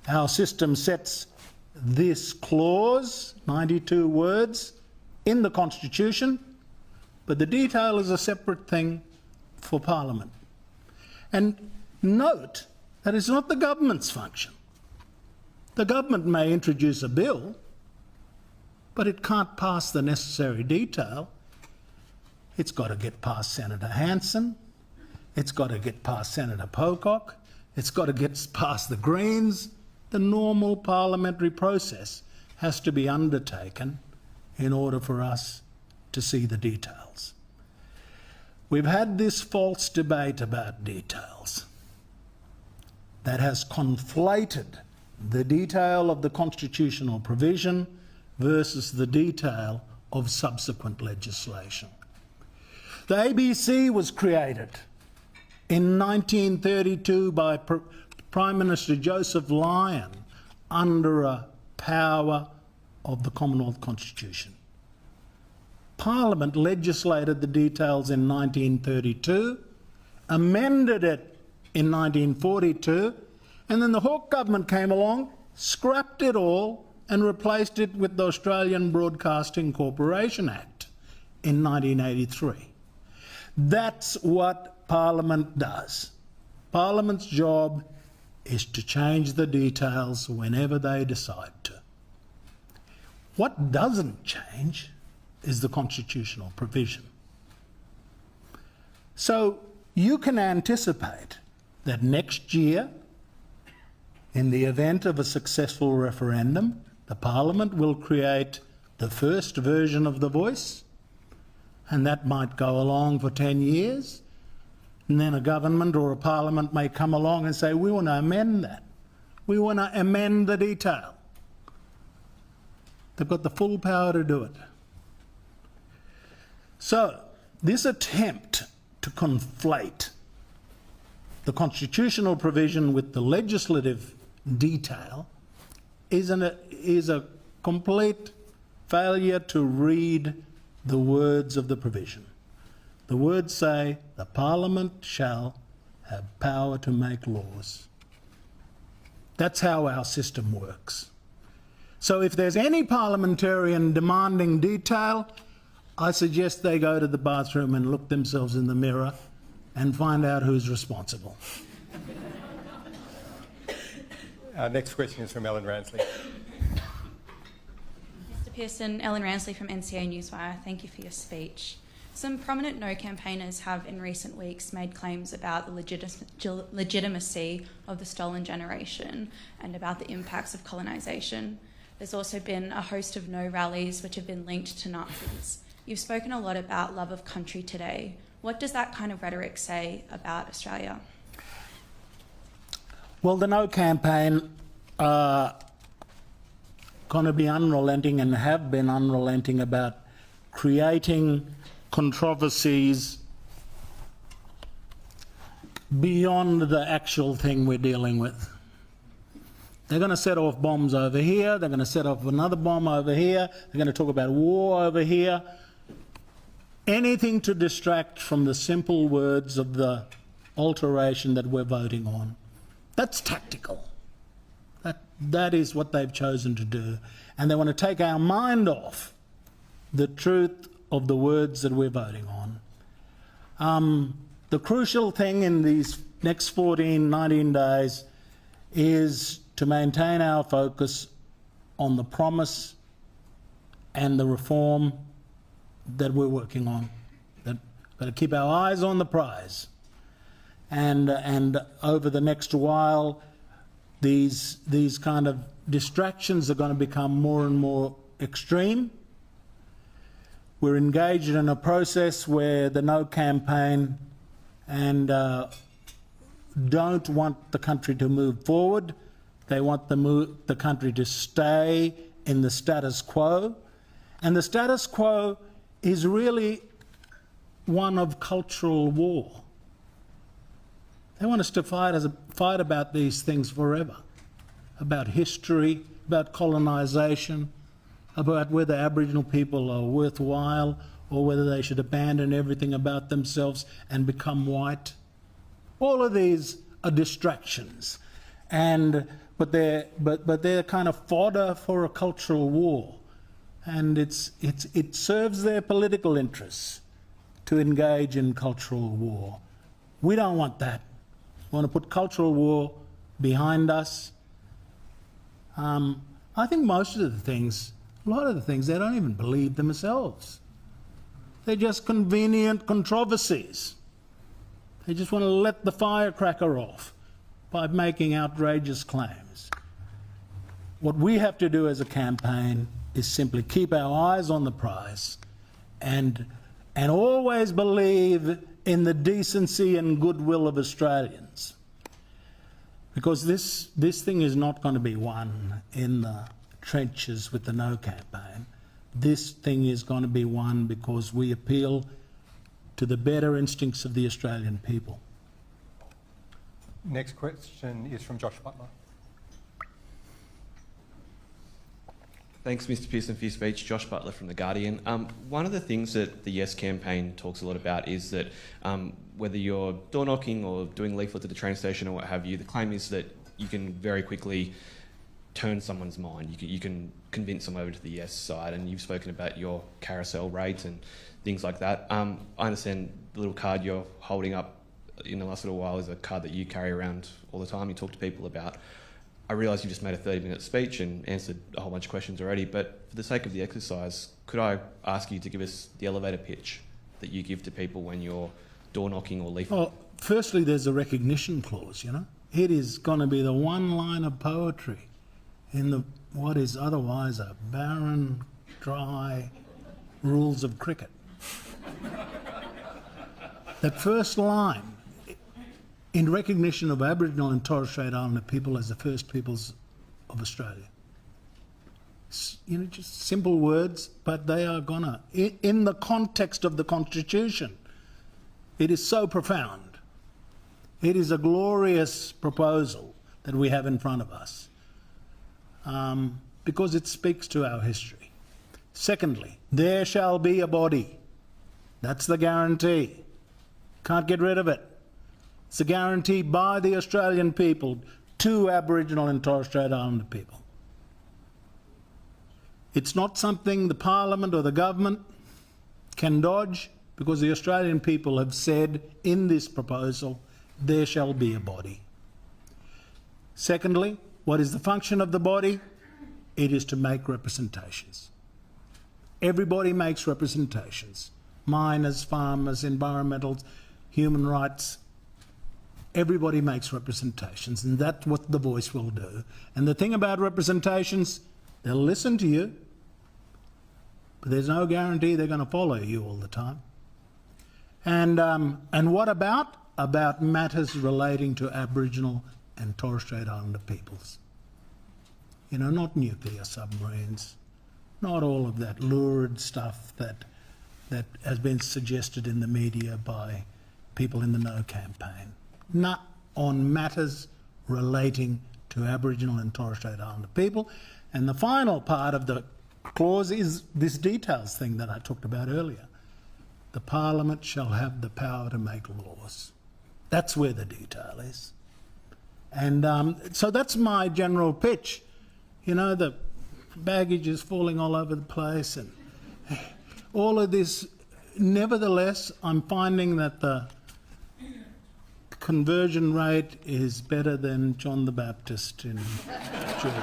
Our system sets this clause, 92 words, in the Constitution, but the detail is a separate thing for Parliament. And note that it's not the government's function. The government may introduce a bill, but it can't pass the necessary detail. It's got to get past Senator Hanson. It's got to get past Senator Pocock. It's got to get past the Greens. The normal parliamentary process has to be undertaken in order for us to see the details. We've had this false debate about details that has conflated the detail of the constitutional provision versus the detail of subsequent legislation. The ABC was created in 1932 by Prime Minister Joseph Lyon under a power of the Commonwealth Constitution. Parliament legislated the details in 1932, amended it in 1942, and then the Hawke government came along, scrapped it all and replaced it with the Australian Broadcasting Corporation Act in 1983. That's what Parliament does. Parliament's job is to change the details whenever they decide to. What doesn't change is the constitutional provision. So you can anticipate that next year, in the event of a successful referendum, the Parliament will create the first version of the voice, and that might go along for 10 years, and then a government or a Parliament may come along and say, we want to amend that. We want to amend the detail. They've got the full power to do it. So, this attempt to conflate the constitutional provision with the legislative detail is a complete failure to read the words of the provision. The words say, the Parliament shall have power to make laws. That's how our system works. So if there's any parliamentarian demanding detail, I suggest they go to the bathroom and look themselves in the mirror and find out who's responsible. Our next question is from Ellen Ransley. Mr Pearson, Ellen Ransley from NCA Newswire. Thank you for your speech. Some prominent No campaigners have in recent weeks made claims about the legitimacy of the stolen generation and about the impacts of colonisation. There's also been a host of No rallies which have been linked to Nazis. You've spoken a lot about love of country today. What does that kind of rhetoric say about Australia? Well, the No campaign are going to be unrelenting and have been unrelenting about creating controversies beyond the actual thing we're dealing with. They're going to set off bombs over here, they're going to set off another bomb over here, they're going to talk about war over here. Anything to distract from the simple words of the alteration that we're voting on. That's tactical. That is what they've chosen to do. And they want to take our mind off the truth of the words that we're voting on. The crucial thing in these next 19 days is to maintain our focus on the promise and the reform that we're working on. That got to keep our eyes on the prize. And over the next while, these kind of distractions are going to become more and more extreme. We're engaged in a process where the No campaign and don't want the country to move forward. They want the country to stay in the status quo. And the status quo is really one of cultural war. They want us to fight about these things forever, about history, about colonisation, about whether Aboriginal people are worthwhile or whether they should abandon everything about themselves and become white. All of these are distractions, but they're kind of fodder for a cultural war, and it serves their political interests to engage in cultural war. We don't want that. We want to put cultural war behind us. I think most of the things, a lot of the things, they don't even believe themselves. They're just convenient controversies. They just want to let the firecracker off by making outrageous claims. What we have to do as a campaign is simply keep our eyes on the prize and always believe in the decency and goodwill of Australians. Because this thing is not going to be won in the trenches with the No campaign. This thing is going to be won because we appeal to the better instincts of the Australian people. Next question is from Josh Butler. Thanks, Mr. Pearson, for your speech. Josh Butler from The Guardian. One of the things that the Yes campaign talks a lot about is that whether you're door knocking or doing leaflets at the train station or what have you, the claim is that you can very quickly turn someone's mind. You can convince them over to the Yes side, and you've spoken about your carousel rate and things like that. I understand the little card you're holding up in the last little while is a card that you carry around all the time, you talk to people about. I realise you just made a 30-minute speech and answered a whole bunch of questions already, but for the sake of the exercise, could I ask you to give us the elevator pitch that you give to people when you're door knocking or leaflet? Well, firstly, there's a recognition clause, you know. It is going to be the one line of poetry in what is otherwise a barren, dry rules of cricket. That first line, in recognition of Aboriginal and Torres Strait Islander people as the first peoples of Australia. You know, just simple words, but they are gonna, in the context of the Constitution, it is so profound. It is a glorious proposal that we have in front of us, because it speaks to our history. Secondly, there shall be a body. That's the guarantee. Can't get rid of it. It's a guarantee by the Australian people to Aboriginal and Torres Strait Islander people. It's not something the Parliament or the government can dodge, because the Australian people have said in this proposal, there shall be a body. Secondly, what is the function of the body? It is to make representations. Everybody makes representations. Miners, farmers, environmentals, human rights. Everybody makes representations, and that's what the voice will do. And the thing about representations, they'll listen to you, but there's no guarantee they're going to follow you all the time. And what about? About matters relating to Aboriginal and Torres Strait Islander peoples. You know, not nuclear submarines, not all of that lurid stuff that has been suggested in the media by people in the No campaign. Not on matters relating to Aboriginal and Torres Strait Islander people. And the final part of the clause is this details thing that I talked about earlier. The Parliament shall have the power to make laws. That's where the detail is. And so that's my general pitch. You know, the baggage is falling all over the place, and all of this nevertheless, I'm finding that the conversion rate is better than John the Baptist in Jordan.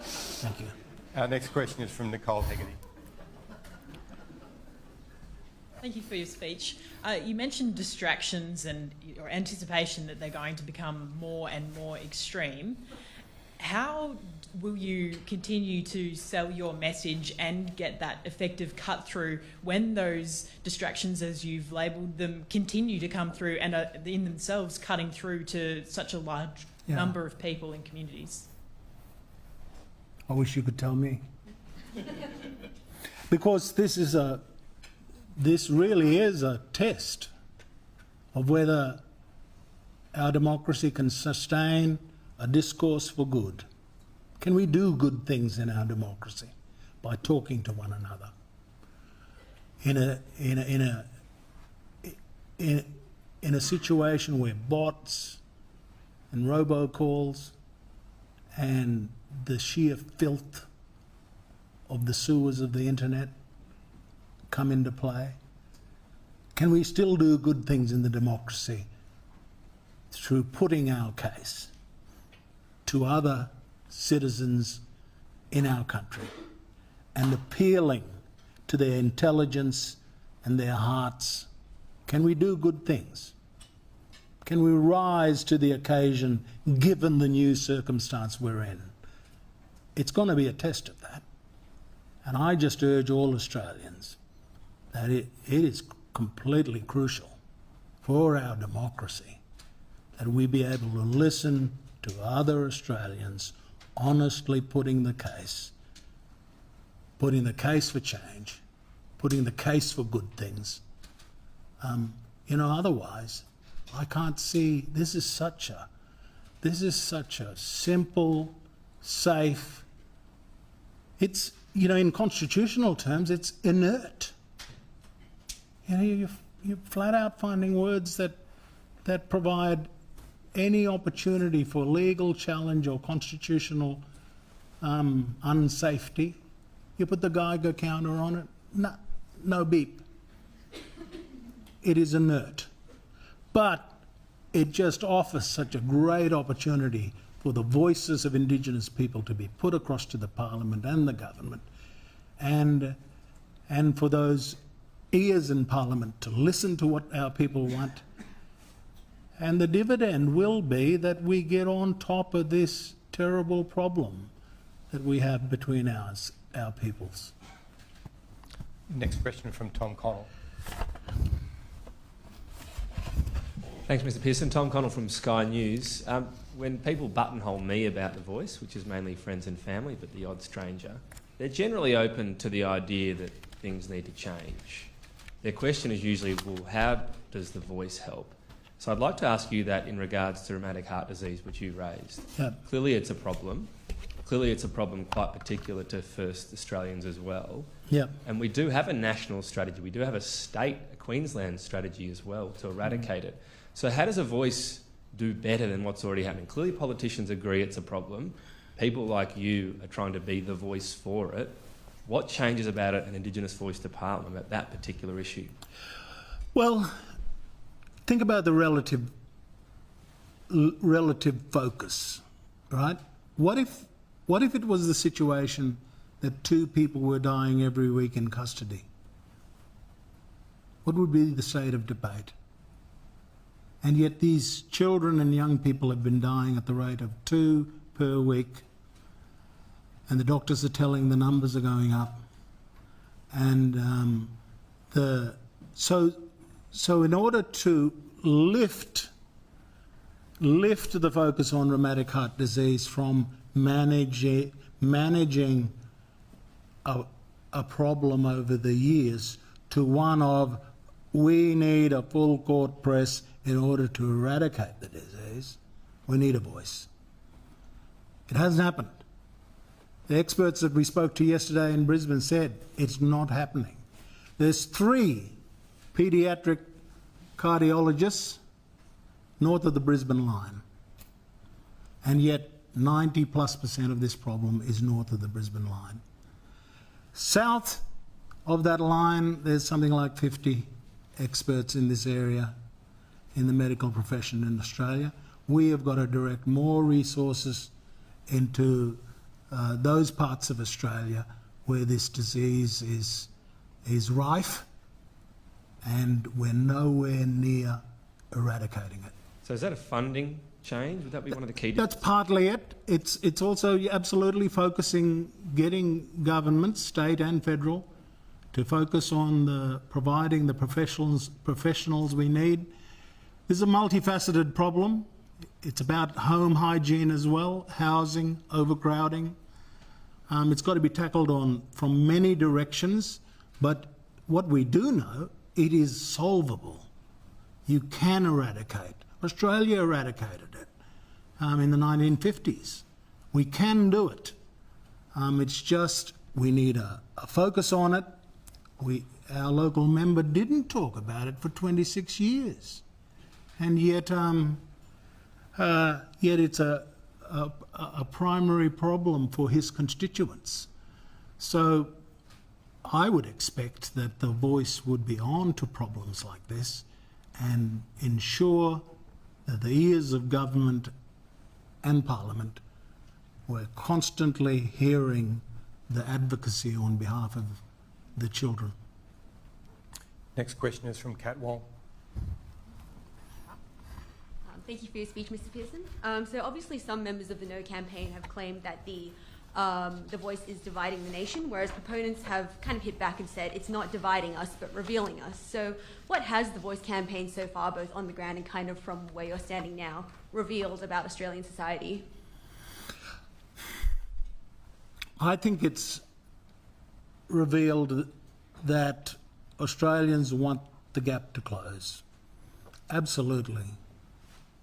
Thank you. Our next question is from Nicole Hegarty. Thank you for your speech. You mentioned distractions and your anticipation that they're going to become more and more extreme. How will you continue to sell your message and get that effective cut through when those distractions, as you've labelled them, continue to come through and are in themselves cutting through to such a large number of people and communities? I wish you could tell me. Because this really is a test of whether our democracy can sustain a discourse for good. Can we do good things in our democracy by talking to one another in a situation where bots and robocalls and the sheer filth of the sewers of the internet come into play? Can we still do good things in the democracy through putting our case to other citizens in our country and appealing to their intelligence and their hearts? Can we do good things? Can we rise to the occasion given the new circumstance we're in? It's going to be a test of that. And I just urge all Australians that it is completely crucial for our democracy that we be able to listen to other Australians honestly putting the case for change, putting the case for good things. Otherwise, I can't see. This is such a simple, safe. It's, in constitutional terms, it's inert. You're flat out finding words that provide any opportunity for legal challenge or constitutional unsafety. You put the Geiger counter on it, no beep. It is inert. But it just offers such a great opportunity for the voices of Indigenous people to be put across to the Parliament and the government, and for those ears in Parliament to listen to what our people want. And the dividend will be that we get on top of this terrible problem that we have between our peoples. Next question from Tom Connell. Thanks, Mr. Pearson. Tom Connell from Sky News. When people buttonhole me about The Voice, which is mainly friends and family, but the odd stranger, they're generally open to the idea that things need to change. Their question is usually, well, how does The Voice help? So I'd like to ask you that in regards to rheumatic heart disease, which you raised. Yeah. Clearly it's a problem. Clearly it's a problem quite particular to First Australians as well. Yeah. And we do have a national strategy. We do have a Queensland strategy as well to eradicate it. So how does A Voice do better than what's already happening? Clearly politicians agree it's a problem. People like you are trying to be the voice for it. What changes about it an Indigenous voice to Parliament about that particular issue? Well, think about the relative focus, right? What if it was the situation that 2 people were dying every week in custody? What would be the state of debate? And yet these children and young people have been dying at the rate of 2 per week, and the doctors are telling the numbers are going up. And so in order to lift the focus on rheumatic heart disease from managing a problem over the years to one of we need a full court press in order to eradicate the disease, we need a voice. It hasn't happened. The experts that we spoke to yesterday in Brisbane said it's not happening. There's 3 paediatric cardiologists north of the Brisbane line, and yet 90+% of this problem is north of the Brisbane line. South Of that line, there's something like 50 experts in this area in the medical profession in Australia. We have got to direct more resources into those parts of Australia where this disease is rife, and we're nowhere near eradicating it. So is that a funding change? Would that be one of the key? That's partly it. It's also absolutely focusing, getting governments, state and federal, to focus on providing the professionals we need. This is a multifaceted problem. It's about home hygiene as well, housing, overcrowding. It's got to be tackled from many directions, but what we do know, it is solvable. You can eradicate. Australia eradicated it in the 1950s. We can do it. It's just we need a focus on it. Our local member didn't talk about it for 26 years, and yet it's a primary problem for his constituents. So I would expect that the Voice would be on to problems like this and ensure that the ears of government and Parliament were constantly hearing the advocacy on behalf of the children. Next question is from Kat Wall. Thank you for your speech, Mr. Pearson. So obviously some members of the No campaign have claimed that the Voice is dividing the nation, whereas proponents have kind of hit back and said it's not dividing us but revealing us. So what has the Voice campaign so far, both on the ground and kind of from where you're standing now, revealed about Australian society? I think it's revealed that Australians want the gap to close. Absolutely.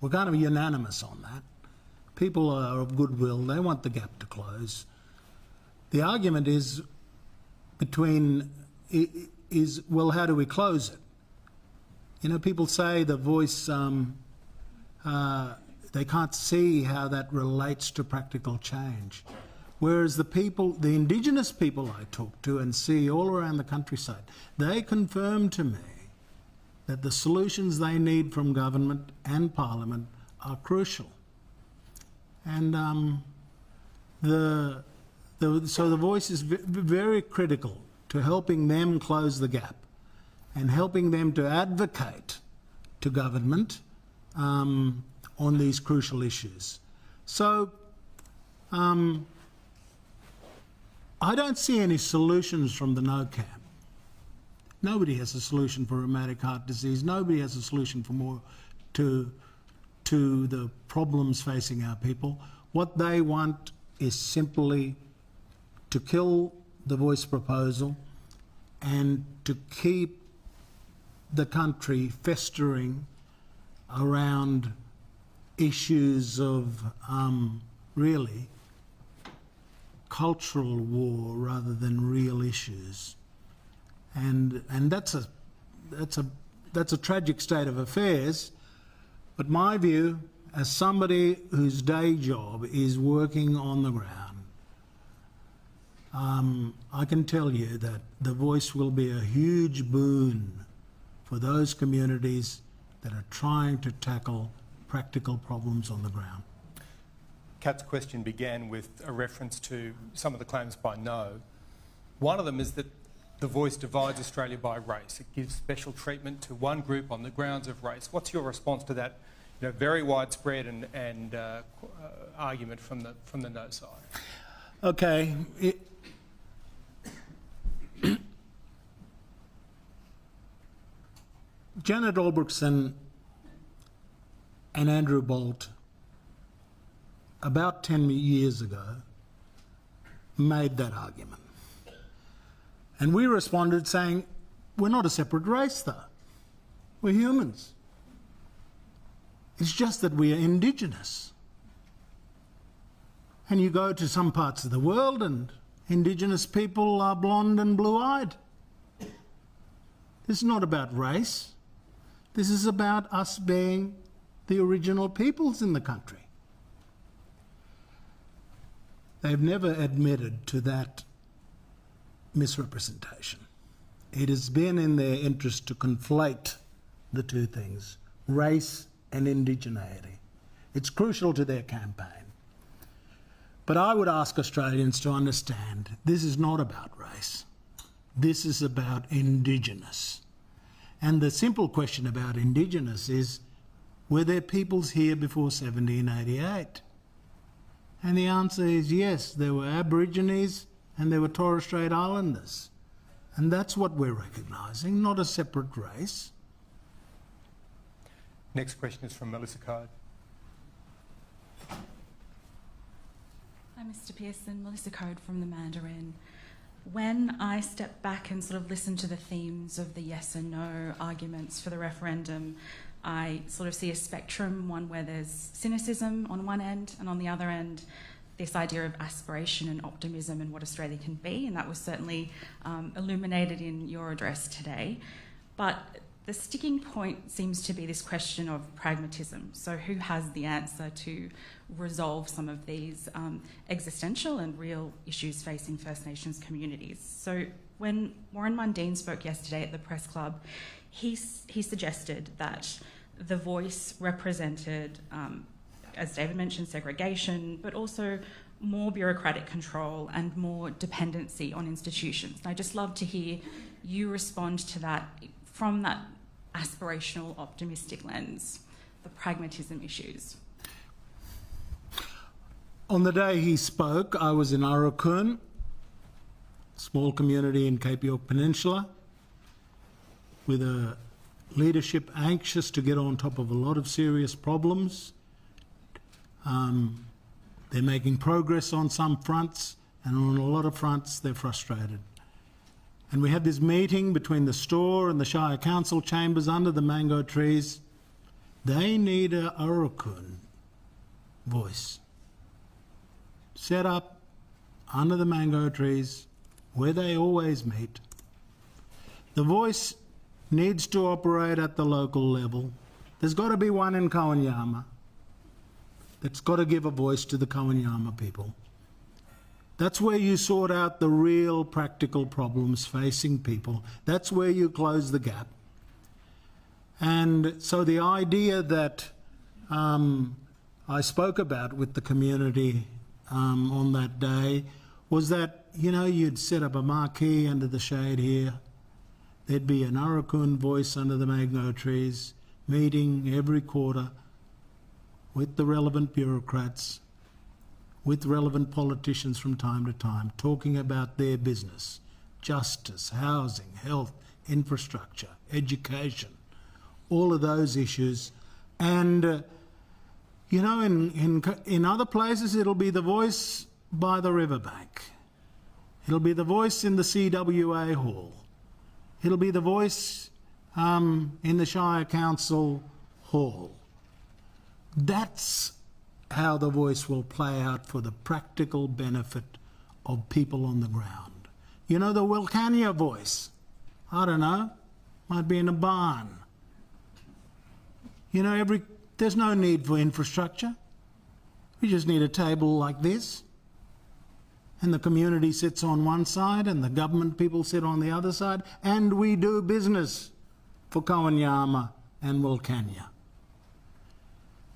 We're kind of unanimous on that. People are of goodwill. They want the gap to close. The argument is well, how do we close it? You know, people say the Voice, they can't see how that relates to practical change. Whereas the Indigenous people I talk to and see all around the countryside, they confirm to me that the solutions they need from government and Parliament are crucial. And so the Voice is very critical to helping them close the gap and helping them to advocate to government on these crucial issues. So I don't see any solutions from the No camp. Nobody has a solution for rheumatic heart disease. Nobody has a solution to the problems facing our people. What they want is simply to kill the Voice proposal and to keep the country festering around issues of really cultural war rather than real issues. And that's a tragic state of affairs. But my view, as somebody whose day job is working on the ground, I can tell you that the Voice will be a huge boon for those communities that are trying to tackle practical problems on the ground. Kat's question began with a reference to some of the claims by No. One of them is that the Voice divides Australia by race. It gives special treatment to one group on the grounds of race. What's your response to that, very widespread and argument from the No side? Okay. Janet Albrechtsen and Andrew Bolt, about 10 years ago, made that argument. And we responded saying, we're not a separate race, though. We're humans. It's just that we are Indigenous. And you go to some parts of the world and Indigenous people are blonde and blue-eyed. This is not about race. This is about us being the original peoples in the country. They've never admitted to that misrepresentation. it has been in their interest to conflate the two things, race and indigeneity. It's crucial to their campaign. But I would ask Australians to understand this is not about race. This is about Indigenous. And the simple question about Indigenous is, were there peoples here before 1788? And the answer is yes, there were Aborigines and there were Torres Strait Islanders. And that's what we're recognising, not a separate race. Next question is from Melissa Code. Hi, Mr. Pearson. Melissa Code from the Mandarin. When I step back and sort of listen to the themes of the yes and no arguments for the referendum, I sort of see a spectrum, one where there's cynicism on one end, and on the other end, this idea of aspiration and optimism and what Australia can be, and that was certainly illuminated in your address today. But the sticking point seems to be this question of pragmatism. So who has the answer to resolve some of these existential and real issues facing First Nations communities? So when Warren Mundine spoke yesterday at the Press Club, he suggested that the voice represented, as David mentioned, segregation, but also more bureaucratic control and more dependency on institutions. And I'd just love to hear you respond to that from that aspirational, optimistic lens, the pragmatism issues. On the day he spoke, I was in Arukun, a small community in Cape York Peninsula, with a leadership anxious to get on top of a lot of serious problems. They're making progress on some fronts, and on a lot of fronts they're frustrated. And we had this meeting between the store and the Shire Council chambers under the mango trees. They need a Arukun voice set up under the mango trees where they always meet. The voice needs to operate at the local level. There's got to be one in Kawanyama that's got to give a voice to the Kawanyama people. That's where you sort out the real practical problems facing people. That's where you close the gap. And so the idea that I spoke about with the community on that day was that, you know, you'd set up a marquee under the shade here. There'd be an Arukun voice under the mango trees, meeting every quarter with the relevant bureaucrats, with relevant politicians from time to time, talking about their business, justice, housing, health, infrastructure, education, all of those issues. And, you know, in other places it'll be the voice by the riverbank. It'll be the voice in the CWA hall. It'll be the voice in the Shire Council hall. That's how the voice will play out for the practical benefit of people on the ground. You know, the Wilcannia voice, I don't know, might be in a barn. You know, there's no need for infrastructure. We just need a table like this, and the community sits on one side and the government people sit on the other side, and we do business for Kawanyama and Wilcannia.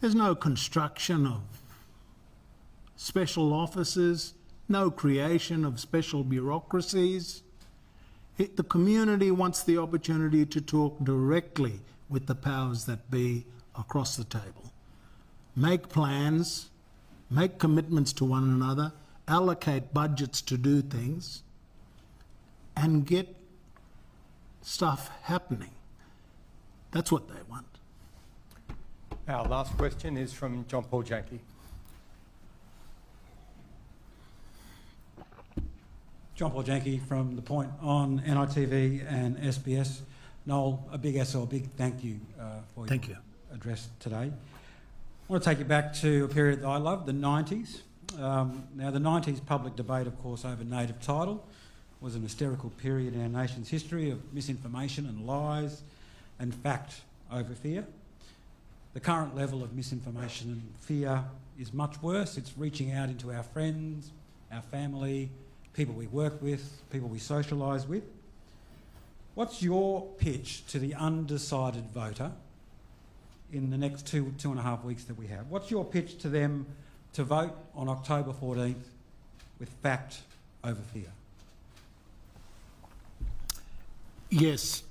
There's no construction of special offices, no creation of special bureaucracies. The community wants the opportunity to talk directly with the powers that be across the table. Make plans, make commitments to one another, allocate budgets to do things, and get stuff happening. That's what they want. Our last question is from John Paul Janke. John Paul Janke from The Point on NITV and SBS. Noel, a big thank you for your address today. I want to take you back to a period that I love, the 90s. Now, the 90s public debate, of course, over native title was an hysterical period in our nation's history of misinformation and lies and fact over fear. The current level of misinformation and fear is much worse. It's reaching out into our friends, our family, people we work with, people we socialise with. What's your pitch to the undecided voter in the next two and a half weeks that we have? What's your pitch to them to vote on October 14th with fact over fear? Yes,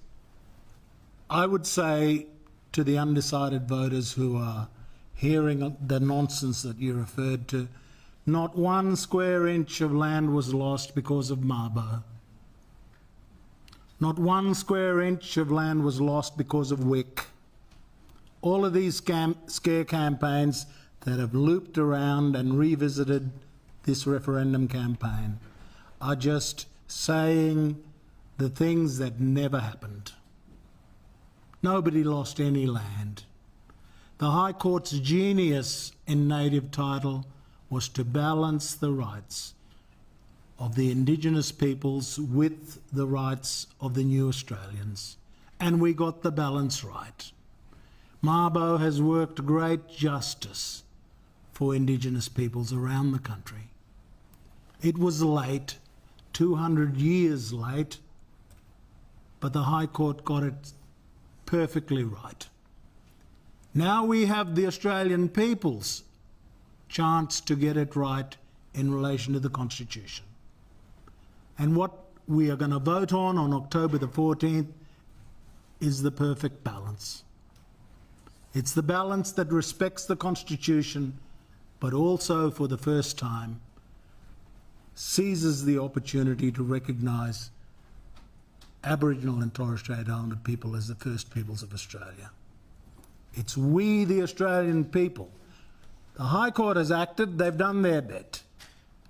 I would say to the undecided voters who are hearing the nonsense that you referred to, not 1 square inch of land was lost because of Mabo. Not 1 square inch of land was lost because of Wick. All of these scare campaigns that have looped around and revisited this referendum campaign are just saying the things that never happened. Nobody lost any land. The High Court's genius in native title was to balance the rights of the Indigenous peoples with the rights of the new Australians. And we got the balance right. Mabo has worked great justice for Indigenous peoples around the country. It was late, 200 years late, but the High Court got it perfectly right. Now we have the Australian people's chance to get it right in relation to the Constitution. And what we are going to vote on October the 14th is the perfect balance. It's the balance that respects the Constitution, but also for the first time seizes the opportunity to recognise Aboriginal and Torres Strait Islander people as the first peoples of Australia. It's we, the Australian people. The High Court has acted, they've done their bit.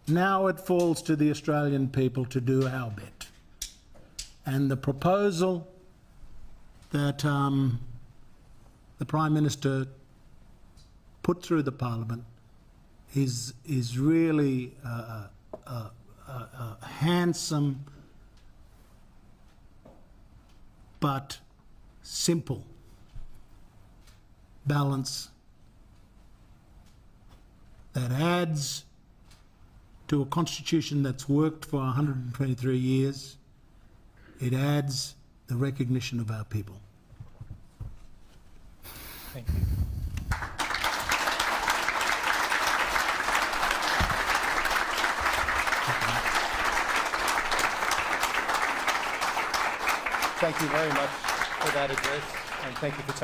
Now it falls to the Australian people to do our bit. And the proposal that the Prime Minister put through the Parliament is really a handsome but simple balance that adds to a constitution that's worked for 123 years. It adds the recognition of our people. Thank you. Thank you very much for that address, and thank you for taking